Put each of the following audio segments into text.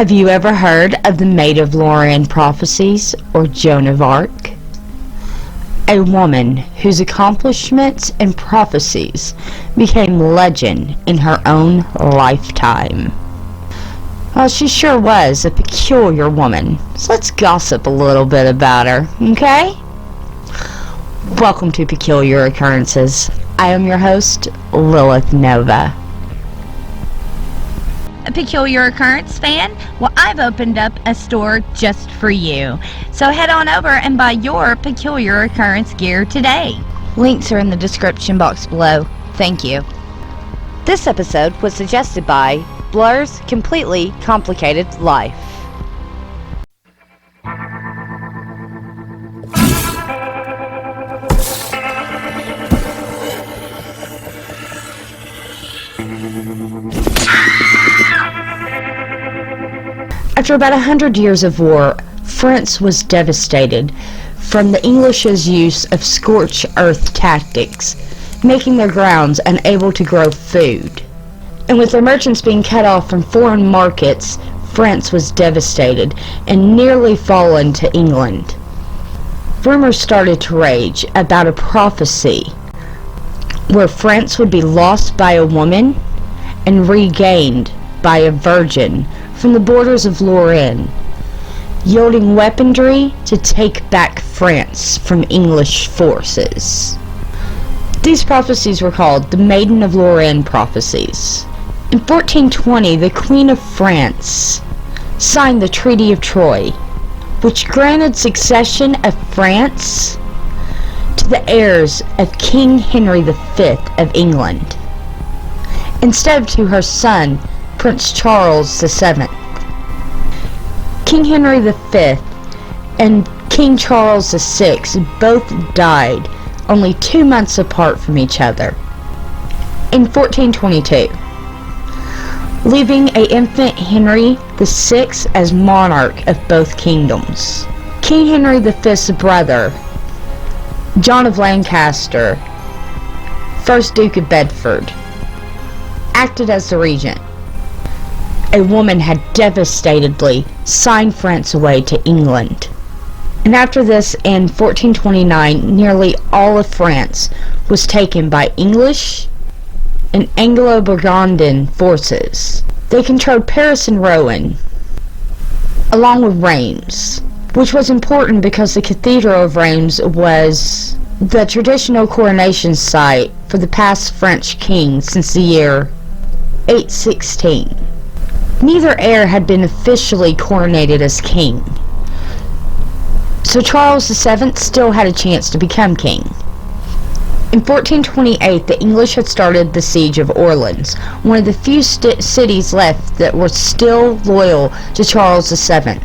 Have you ever heard of the Maiden of Lorraine Prophecies, or Joan of Arc? A woman whose accomplishments and prophecies became legend in her own lifetime. Well, she sure was a peculiar woman, so let's gossip a little bit about her, okay? Welcome to Peculiar Occurrences. I am your host, Lilith Nova. A Peculiar Occurrence fan? Well, I've opened up a store just for you. So head on over and buy your Peculiar Occurrence gear today. Links are in the description box below. Thank you. This episode was suggested by Blur's Completely Complicated Life. After about 100 years of war, France was devastated from the English's use of scorched earth tactics, making their grounds unable to grow food. And with their merchants being cut off from foreign markets, France was devastated and nearly fallen to England. Rumors started to rage about a prophecy where France would be lost by a woman and regained by a virgin from the borders of Lorraine, yielding weaponry to take back France from English forces. These prophecies were called the Maiden of Lorraine Prophecies. In 1420, the Queen of France signed the Treaty of Troyes, which granted succession of France to the heirs of King Henry V of England, instead of to her son, Prince Charles VII. King Henry V and King Charles VI both died only 2 months apart from each other in 1422, leaving an infant Henry VI as monarch of both kingdoms. King Henry V's brother, John of Lancaster, 1st Duke of Bedford, acted as the regent. A woman had devastatedly signed France away to England. And after this, in 1429, nearly all of France was taken by English and Anglo-Burgundian forces. They controlled Paris and Rouen, along with Reims, which was important because the Cathedral of Reims was the traditional coronation site for the past French king since the year 816. Neither heir had been officially coronated as king, so Charles VII still had a chance to become king. In 1428, the English had started the siege of Orléans, one of the few cities left that were still loyal to Charles VII.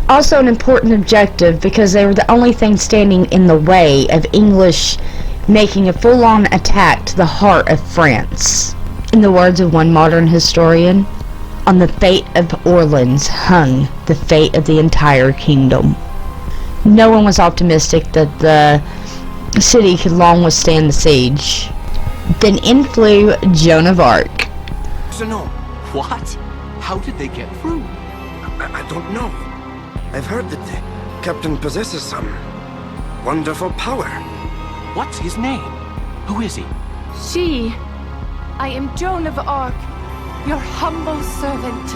Also an important objective because they were the only thing standing in the way of English making a full-on attack to the heart of France. In the words of one modern historian, on the fate of Orléans hung the fate of the entire kingdom. No one was optimistic that the city could long withstand the siege. Then in flew Joan of Arc. So no. What? How did they get through? I don't know. I've heard that the captain possesses some wonderful power. What's his name? Who is he? I am Joan of Arc, your humble servant.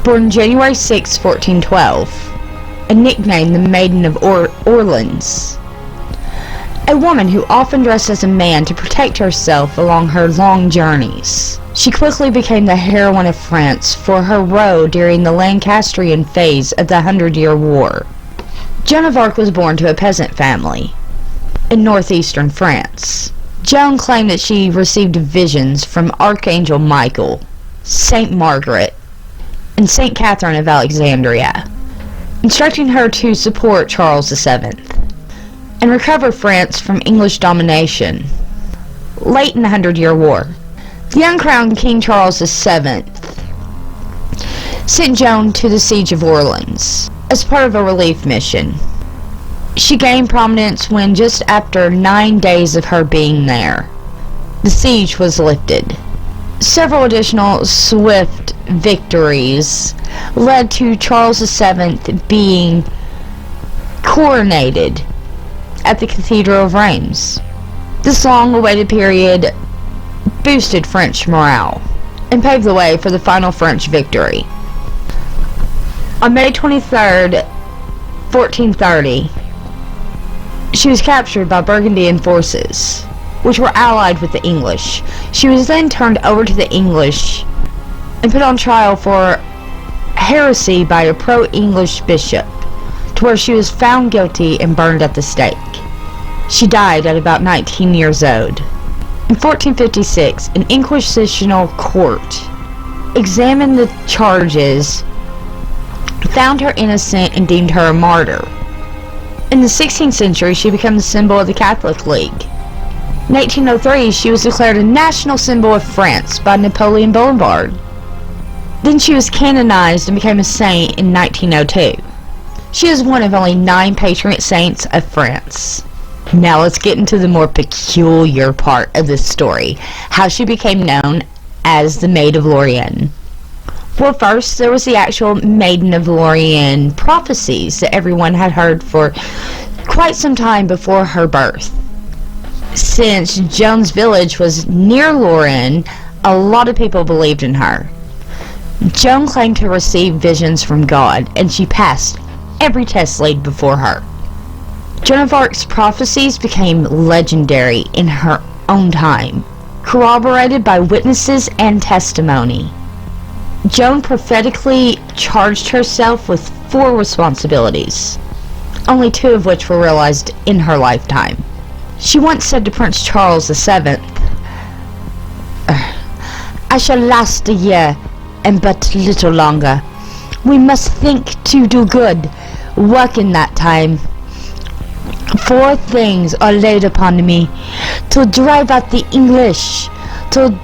Born January 6, 1412, and nicknamed the Maiden of Orléans. A woman who often dressed as a man to protect herself along her long journeys. She quickly became the heroine of France for her role during the Lancastrian phase of the 100-Year War. Joan of Arc was born to a peasant family in northeastern France. Joan claimed that she received visions from Archangel Michael, Saint Margaret, and Saint Catherine of Alexandria, instructing her to support Charles VII and recover France from English domination. Late in the 100-Year War, the uncrowned King Charles VII sent Joan to the siege of Orléans as part of a relief mission. She gained prominence when, just after 9 days of her being there, the siege was lifted. Several additional swift victories led to Charles VII being coronated at the Cathedral of Reims. This long-awaited period boosted French morale and paved the way for the final French victory. On May 23rd, 1430, she was captured by Burgundian forces, which were allied with the English. She was then turned over to the English and put on trial for heresy by a pro-English bishop, to where she was found guilty and burned at the stake. She died at about 19 years old. In 1456, an inquisitional court examined the charges, found her innocent, and deemed her a martyr. In the 16th century, she became the symbol of the Catholic League. In 1803, she was declared a national symbol of France by Napoleon Bonaparte. Then she was canonized and became a saint in 1902. She is one of only 9 patron saints of France. Now let's get into the more peculiar part of this story, how she became known as the Maiden of Lorraine. Well, first, there was the actual Maiden of Lorraine Prophecies that everyone had heard for quite some time before her birth. Since Joan's village was near Lorraine, a lot of people believed in her. Joan claimed to receive visions from God, and she passed every test laid before her. Joan of Arc's prophecies became legendary in her own time, corroborated by witnesses and testimony. Joan prophetically charged herself with 4 responsibilities, only 2 of which were realized in her lifetime. She once said to Prince Charles VII, "I shall last a year, and but little longer. We must think to do good, work in that time. 4 things are laid upon me: to drive out the English, to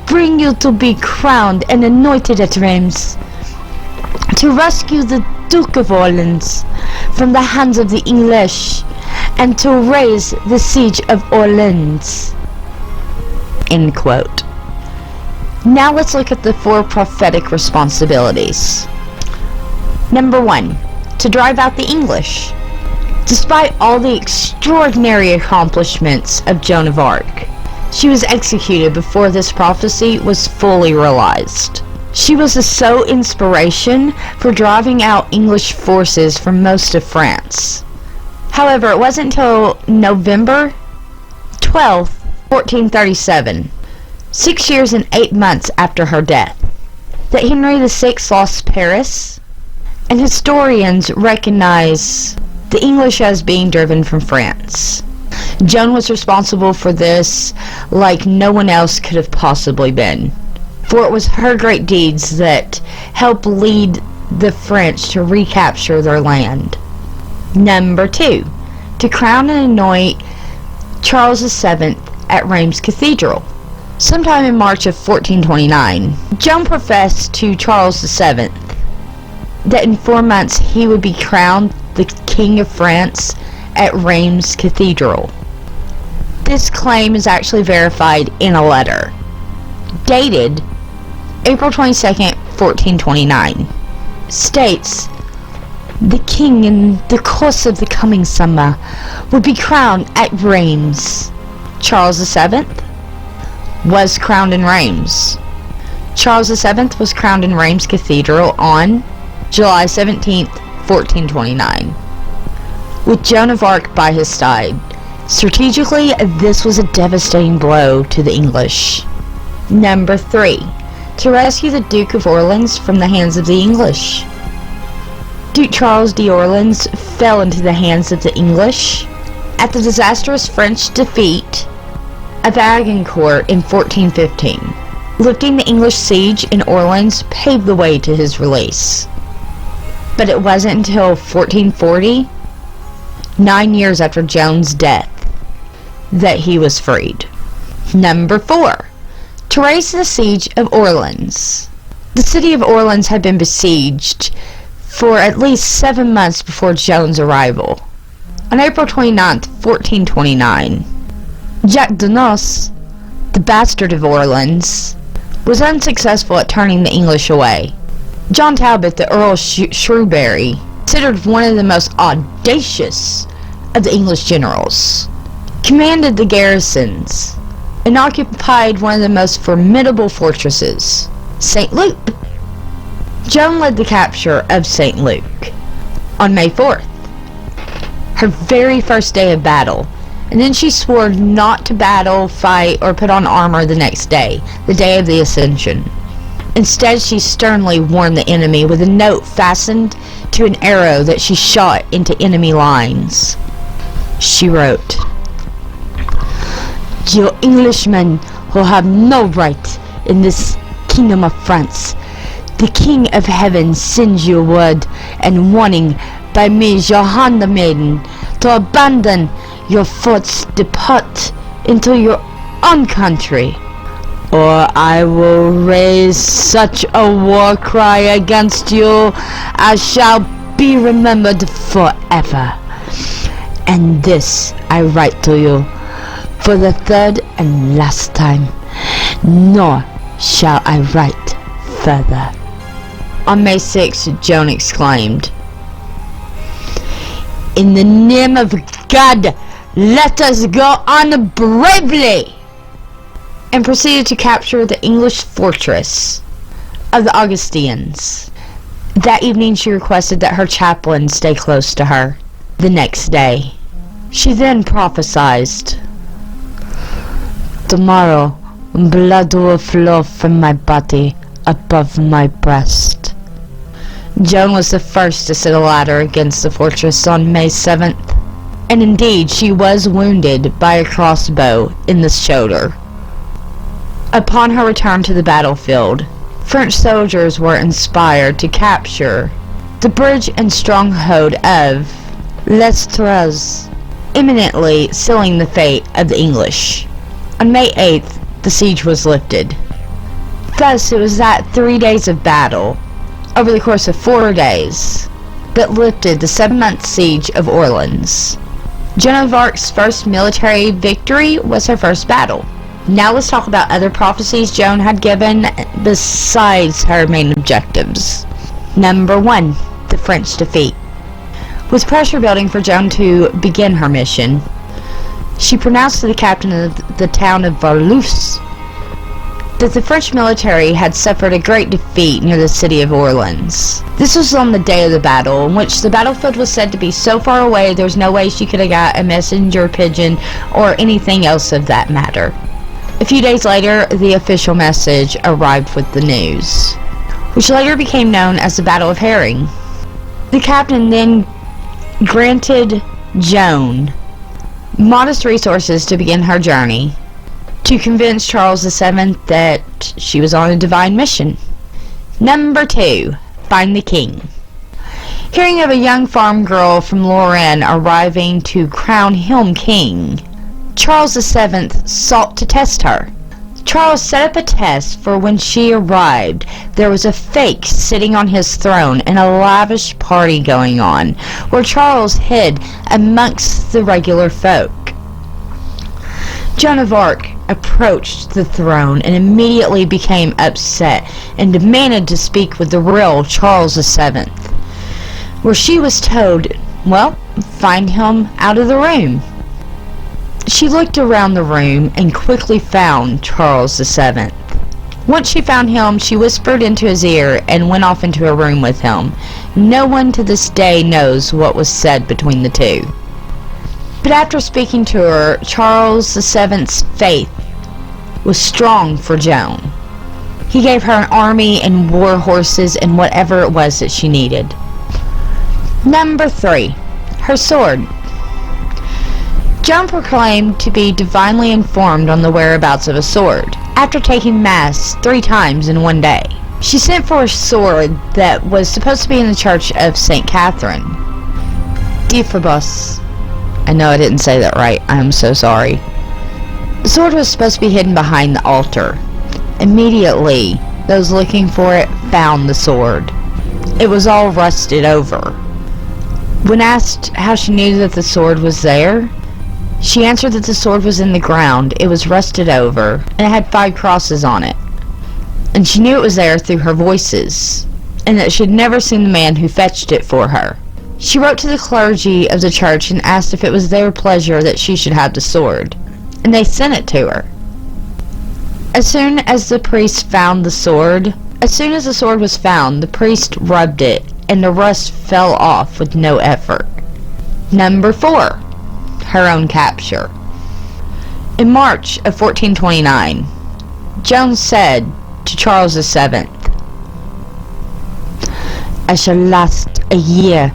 bring you to be crowned and anointed at Reims, to rescue the Duke of Orléans from the hands of the English, and to raise the siege of Orléans." End quote. Now let's look at the 4 prophetic responsibilities. Number 1, to drive out the English. Despite all the extraordinary accomplishments of Joan of Arc, she was executed before this prophecy was fully realized. She was the sole inspiration for driving out English forces from most of France. However, it wasn't until November 12th, 1437, 6 years and 8 months after her death, that Henry VI lost Paris, and historians recognize the English as being driven from France. Joan was responsible for this like no one else could have possibly been, for it was her great deeds that helped lead the French to recapture their land. Number 2, to crown and anoint Charles VII at Reims Cathedral. Sometime in March of 1429, Joan professed to Charles VII that in 4 months he would be crowned the King of France at Reims Cathedral. This claim is actually verified in a letter dated April 22nd, 1429. States, "The king in the course of the coming summer would be crowned at Reims." Charles VII was crowned in Reims. Charles VII was crowned in Reims Cathedral on July 17th, 1429, with Joan of Arc by his side. Strategically, this was a devastating blow to the English. Number 3, to rescue the Duke of Orléans from the hands of the English. Duke Charles d'Orléans fell into the hands of the English at the disastrous French defeat of Agincourt in 1415. Lifting the English siege in Orléans paved the way to his release. But it wasn't until 1440, 9 years after Joan's death, that he was freed. Number 4, to raise the siege of Orléans. The city of Orléans had been besieged for at least 7 months before Joan's arrival. On April 29th, 1429, Jacques de Nos, the bastard of Orléans, was unsuccessful at turning the English away. John Talbot, the Earl Shrewsbury, considered one of the most audacious of the English generals, commanded the garrisons, and occupied one of the most formidable fortresses, St. Luke. Joan led the capture of St. Luke on May 4th, her very first day of battle, and then she swore not to battle, fight, or put on armor the next day, the day of the Ascension. Instead, she sternly warned the enemy with a note fastened to an arrow that she shot into enemy lines. She wrote, "You Englishmen who have no right in this kingdom of France, the King of Heaven sends you word and warning by me, Joan the Maiden, to abandon your forts, depart into your own country, or I will raise such a war cry against you as shall be remembered forever. And this I write to you for the third and last time, nor shall I write further." On May 6th, Joan exclaimed, "In the name of God, let us go on bravely!" and proceeded to capture the English fortress of the Augustinians. That evening she requested that her chaplain stay close to her. The next day, she then prophesied, "Tomorrow, blood will flow from my body above my breast." Joan was the first to set a ladder against the fortress on May 7th, and indeed she was wounded by a crossbow in the shoulder. Upon her return to the battlefield, French soldiers were inspired to capture the bridge and stronghold of Les Trois, imminently sealing the fate of the English. On May 8th, the siege was lifted. Thus, it was that 3 days of battle, over the course of 4 days, that lifted the 7-month siege of Orléans. Joan of Arc's first military victory was her first battle. Now let's talk about other prophecies Joan had given besides her main objectives. Number 1, the French defeat. With pressure building for Joan to begin her mission, she pronounced to the captain of the town of Valois that the French military had suffered a great defeat near the city of Orléans. This was on the day of the battle, in which the battlefield was said to be so far away there was no way she could have got a messenger pigeon or anything else of that matter. A few days later, the official message arrived with the news, which later became known as the Battle of Herring. The captain then granted Joan modest resources to begin her journey, to convince Charles VII that she was on a divine mission. Number 2, find the king. Hearing of a young farm girl from Lorraine arriving to crown him king, Charles VII sought to test her. Charles set up a test for when she arrived. There was a fake sitting on his throne and a lavish party going on, where Charles hid amongst the regular folk. Joan of Arc approached the throne and immediately became upset and demanded to speak with the real Charles VII, where she was told, well, find him out of the room. She looked around the room and quickly found Charles VII. Once she found him, she whispered into his ear and went off into a room with him. No one to this day knows what was said between the two. But after speaking to her, Charles VII's faith was strong for Joan. He gave her an army and war horses and whatever it was that she needed. Number 3, her sword. Joan proclaimed to be divinely informed on the whereabouts of a sword, after taking Mass 3 times in one day. She sent for a sword that was supposed to be in the church of St. Catherine. Diphobos. I know I didn't say that right. I am so sorry. The sword was supposed to be hidden behind the altar. Immediately, those looking for it found the sword. It was all rusted over. When asked how she knew that the sword was there, she answered that the sword was in the ground. It was rusted over, and it had 5 crosses on it. and she knew it was there through her voices, and that she had never seen the man who fetched it for her. She wrote to the clergy of the church and asked if it was their pleasure that she should have the sword, and they sent it to her. As soon as the sword was found, the priest rubbed it, and the rust fell off with no effort. Number 4. Her own capture. In March of 1429, Joan said to Charles VII, "I shall last a year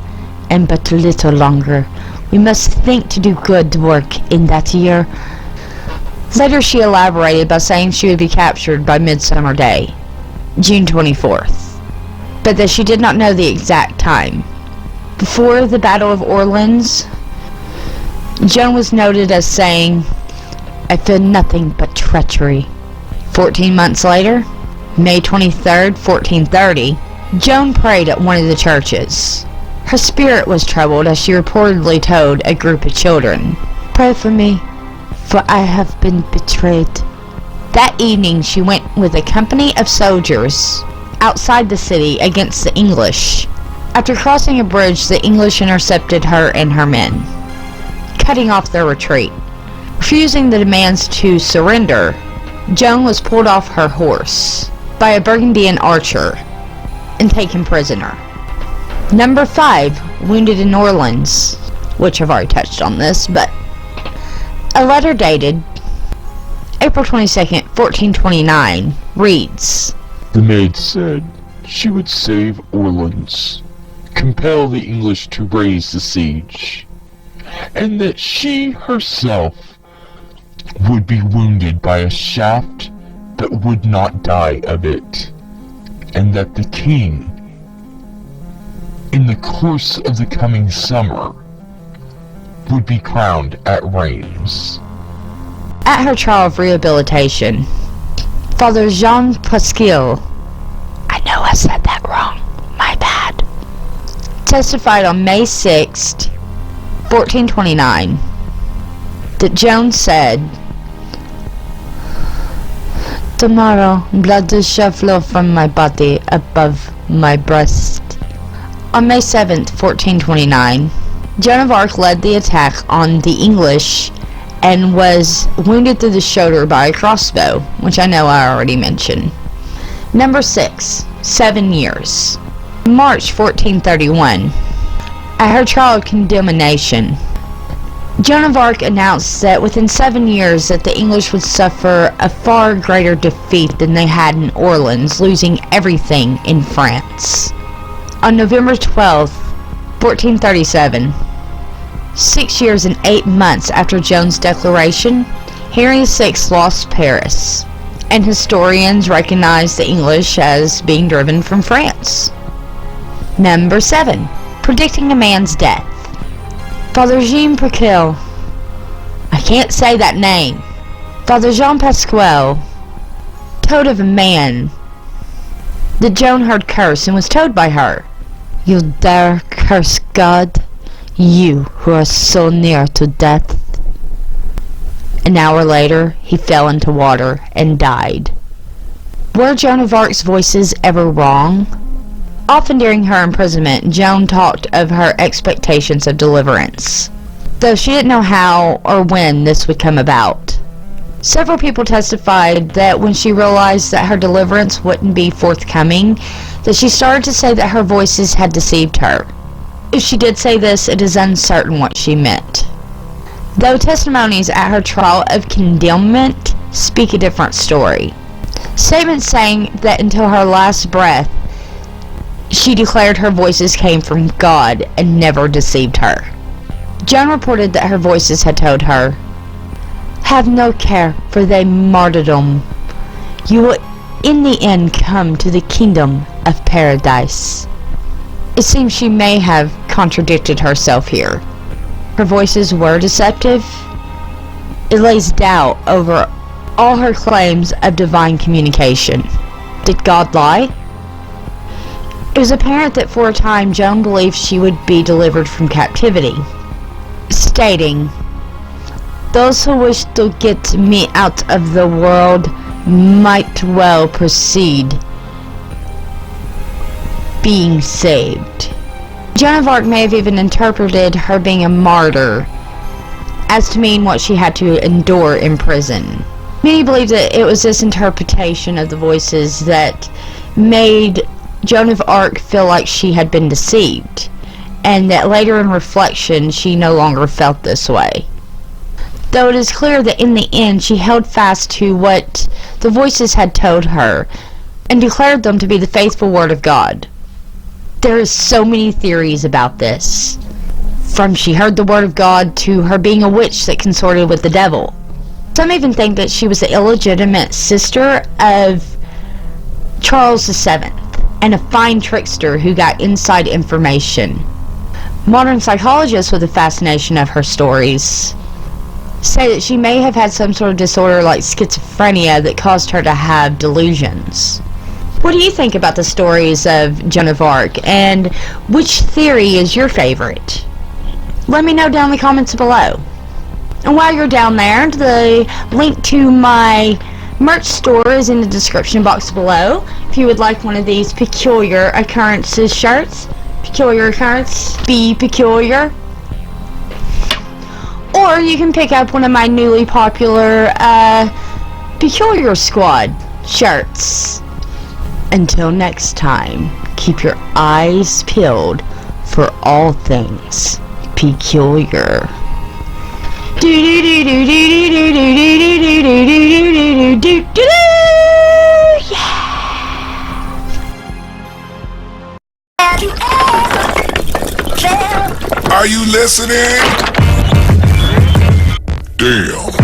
and but little longer. We must think to do good work in that year." Later she elaborated by saying she would be captured by Midsummer Day, June 24th, but that she did not know the exact time. Before the Battle of Orléans, Joan was noted as saying, "I feel nothing but treachery." 14 months later, May 23rd, 1430, Joan prayed at one of the churches. Her spirit was troubled as she reportedly told a group of children, "Pray for me, for I have been betrayed." That evening she went with a company of soldiers outside the city against the English. After crossing a bridge, the English intercepted her and her men, cutting off their retreat. Refusing the demands to surrender, Joan was pulled off her horse by a Burgundian archer and taken prisoner. Number 5, wounded in Orléans, which I've already touched on this, but a letter dated April 22nd, 1429 reads, "The maid said she would save Orléans, compel the English to raise the siege, and that she herself would be wounded by a shaft but would not die of it, and that the king, in the course of the coming summer, would be crowned at Reims." At her trial of rehabilitation, Father Jean Pasquerel, I know I said that wrong, my bad, testified on May 6th, 1429, that Joan said, "Tomorrow, blood shall flow from my body above my breast." On May 7th, 1429, Joan of Arc led the attack on the English and was wounded through the shoulder by a crossbow, which I know I already mentioned. Number 6, 7 years. March 1431, at her trial of condemnation, Joan of Arc announced that within 7 years that the English would suffer a far greater defeat than they had in Orléans, losing everything in France. On November 12th, 1437, 6 years and 8 months after Joan's declaration, Henry VI lost Paris, and historians recognize the English as being driven from France. Number 7, predicting a man's death. Father Jean Pasquerel, I can't say that name. Father Jean Pasquerel told of a man that Joan heard curse and was told by her, "You dare curse God? You who are so near to death." An hour later, he fell into water and died. Were Joan of Arc's voices ever wrong? Often during her imprisonment, Joan talked of her expectations of deliverance, though she didn't know how or when this would come about. Several people testified that when she realized that her deliverance wouldn't be forthcoming, that she started to say that her voices had deceived her. If she did say this, it is uncertain what she meant, though testimonies at her trial of condemnment speak a different story. Statements saying that until her last breath, she declared her voices came from God and never deceived her. Joan reported that her voices had told her, "Have no care for thy martyrdom. You will in the end come to the kingdom of paradise." It seems she may have contradicted herself here. Her voices were deceptive. It lays doubt over all her claims of divine communication. Did God lie? It was apparent that for a time Joan believed she would be delivered from captivity, stating, "Those who wish to get me out of the world might well precede being saved. Joan of Arc may have even interpreted her being a martyr as to mean what she had to endure in prison. Many believe that it was this interpretation of the voices that made Joan of Arc feel like she had been deceived, and that later in reflection she no longer felt this way. Though it is clear that in the end she held fast to what the voices had told her and declared them to be the faithful word of God. There is so many theories about this, from she heard the word of God to her being a witch that consorted with the devil. Some even think that she was the illegitimate sister of Charles VII and a fine trickster who got inside information. Modern psychologists, with a fascination of her stories, say that she may have had some sort of disorder like schizophrenia that caused her to have delusions. What do you think about the stories of Joan of Arc, and which theory is your favorite? Let me know down in the comments below. And while you're down there, the link to my merch store is in the description box below. If you would like one of these Peculiar Occurrences shirts, Peculiar Occurrence, be peculiar. Or you can pick up one of my newly popular Peculiar Squad shirts. Until next time, keep your eyes peeled for all things peculiar. Are you listening? Damn.